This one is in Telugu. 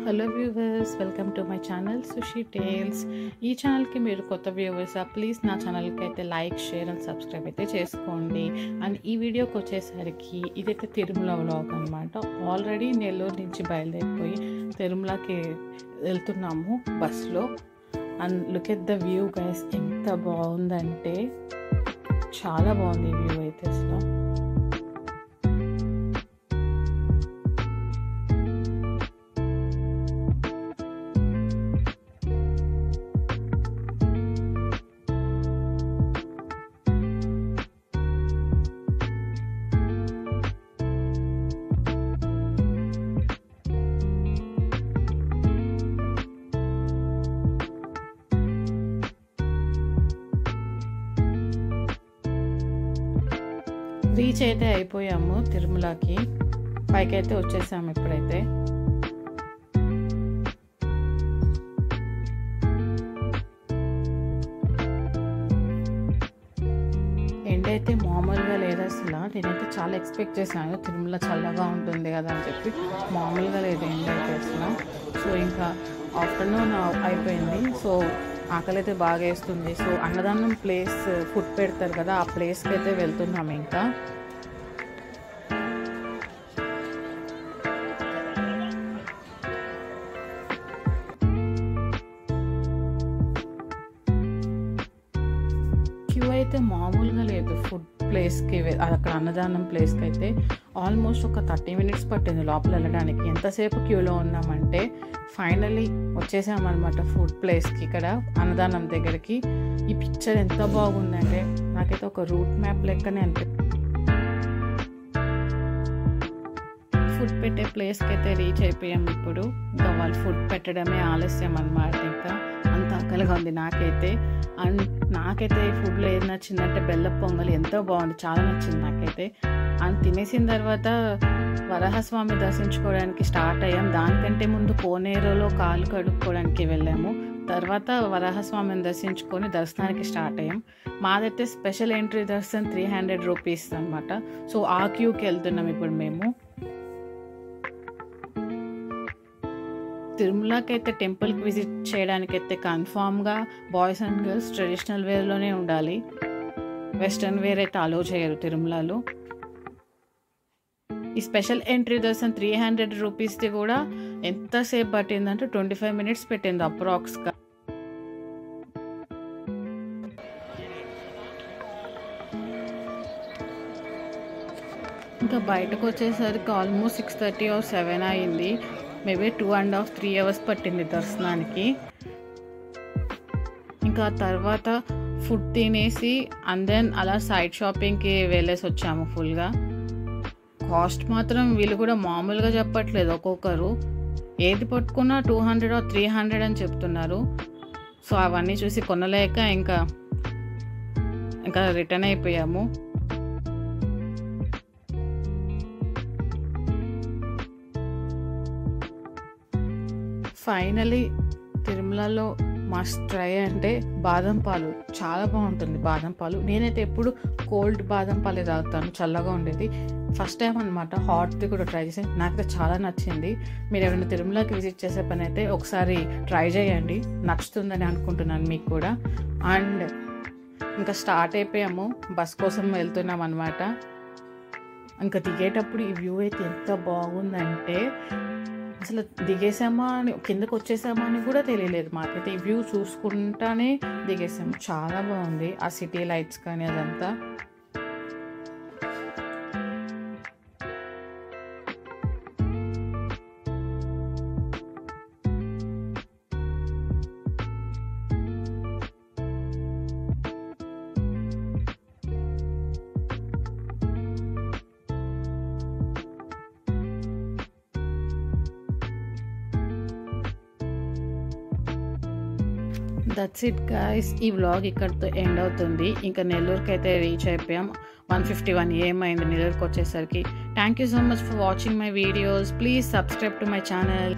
Hello viewers, welcome to my channel Sushi Tales. ఈ ఛానల్కి మీరు కొత్త వ్యూవర్స్ ప్లీజ్ నా ఛానల్కి అయితే లైక్, షేర్ అండ్ సబ్స్క్రైబ్ అయితే చేసుకోండి. అండ్ ఈ వీడియోకి వచ్చేసరికి ఇదైతే తిరుమల వ్లాగ్ అనమాట. ఆల్రెడీ నెల్లూరు నుంచి బయలుదేరిపోయి తిరుమలకి వెళ్తున్నాము బస్లో. And look at the view guys, ఎంత బాగుందంటే చాలా బాగుంది ఈ వ్యూ అయితే అసలు. రీచ్ అయితే అయిపోయాము తిరుమలకి, పైకి అయితే వచ్చేసాము ఇప్పుడైతే. ఎండ అయితే మామూలుగా లేదు అసలు. నేనైతే చాలా ఎక్స్పెక్ట్ చేశాను తిరుమల చల్లగా ఉంటుంది కదా అని చెప్పి. మామూలుగా లేదు ఎండ అయితే అసలు. సో ఇంకా ఆఫ్టర్నూన్ అయిపోయింది. సో ఆకలి అయితే బాగా వేస్తుంది. సో అన్నదానం ప్లేస్ ఫుడ్ పెడతారు కదా, ఆ ప్లేస్కి అయితే వెళ్తున్నాము. ఇంకా క్యూ అయితే మామూలుగా లేదు ఫుడ్ ప్లేస్కి. అక్కడ అన్నదానం ప్లేస్కి అయితే ఆల్మోస్ట్ ఒక 30 minutes పట్టింది లోపల వెళ్ళడానికి. ఎంతసేపు క్యూలో ఉన్నామంటే ఫైనలీ వచ్చేసామన్నమాట ఫుడ్ ప్లేస్కి, ఇక్కడ అన్నదానం దగ్గరికి. ఈ పిక్చర్ ఎంత బాగుందంటే నాకైతే ఒక రూట్ మ్యాప్ లెక్కనే అనిపిస్తుంది. ఫుడ్ పెట్టే ప్లేస్కి అయితే రీచ్ అయిపోయాం ఇప్పుడు. ఇంకా వాళ్ళు ఫుడ్ పెట్టడమే ఆలస్యం అన్నమాట. ఇంకా అంత ఆకలిగా ఉంది నాకైతే. అండ్ నాకైతే ఈ ఫుడ్లో ఏది నచ్చిందంటే బెల్లం పొంగల్ ఎంతో బాగుంది, చాలా నచ్చింది నాకైతే. అండ్ తినేసిన తర్వాత వరాహస్వామి దర్శించుకోవడానికి స్టార్ట్ అయ్యాం. దానికంటే ముందు కోనేరులో కాలు కడుక్కోవడానికి వెళ్ళాము. తర్వాత వరాహస్వామిని దర్శించుకొని దర్శనానికి స్టార్ట్ అయ్యాం. మాదైతే స్పెషల్ ఎంట్రీ దర్శనం 300 rupees అనమాట. సో ఆ క్యూకి వెళ్తున్నాం ఇప్పుడు మేము. తిరుమలకి అయితే టెంపుల్కి విజిట్ చేయడానికి అయితే కన్ఫామ్గా బాయ్స్ అండ్ గర్ల్స్ ట్రెడిషనల్ వేర్లోనే ఉండాలి. వెస్ట్రన్ వేర్ అయితే అలో చేయరు తిరుమలలో. ఈ స్పెషల్ ఎంట్రీ దర్శనం 300 rupeesది కూడా ఎంతసేపు పట్టిందంటే 25 minutes పెట్టింది అప్రాక్స్గా. ఇంకా బయటకు వచ్చేసరికి ఆల్మోస్ట్ 6:30 or 7 అయింది. మేబీ 2.5-3 hours పట్టింది దర్శనానికి. ఇంకా తర్వాత ఫుడ్ తినేసి అండ్ దెన్ అలా సైడ్ షాపింగ్కి వెళ్ళేసి వచ్చాము ఫుల్గా. కాస్ట్ మాత్రం వీళ్ళు కూడా మామూలుగా చెప్పట్లేదు. ఒక్కొక్కరు ఏది పట్టుకున్నా 200 or 300 అని చెప్తున్నారు. సో అవన్నీ చూసి కొనలేక ఇంకా రిటర్న్ అయిపోయాము. ఫైనలీ తిరుమలలో మస్ట్ ట్రై అంటే బాదం పాలు. చాలా బాగుంటుంది బాదం పాలు. నేనైతే ఎప్పుడు కోల్డ్ బాదం పాలే తాగుతాను, చల్లగా ఉండేది. ఫస్ట్ టైం అనమాట హాట్ది కూడా ట్రై చేసాను. నాకైతే చాలా నచ్చింది. మీరు ఎవరైనా తిరుమలకి విజిట్ చేసే పని అయితే ఒకసారి ట్రై చేయండి, నచ్చుతుందని అనుకుంటున్నాను మీకు కూడా. అండ్ ఇంకా స్టార్ట్ అయిపోయాము, బస్ కోసం వెళ్తున్నాం అనమాట. ఇంకా దిగేటప్పుడు ఈ వ్యూ అయితే ఎంత బాగుందంటే అసలు దిగేసామా అని, కిందకు వచ్చేసామా అని కూడా తెలియలేదు మాకైతే. ఈ వ్యూ చూసుకుంటానే దిగేసాము. చాలా బాగుంది ఆ సిటీ లైట్స్ కానీ అదంతా. దట్స్ ఇట్ గైస్, ఈ వ్లాగ్ ఇక్కడితో ఎండ్ అవుతుంది. ఇంకా నెల్లూరుకి అయితే రీచ్ అయిపోయాం. 1:51 AM అయింది నెల్లూరుకి వచ్చేసరికి. Thank you so much for watching my videos. Please subscribe to my channel.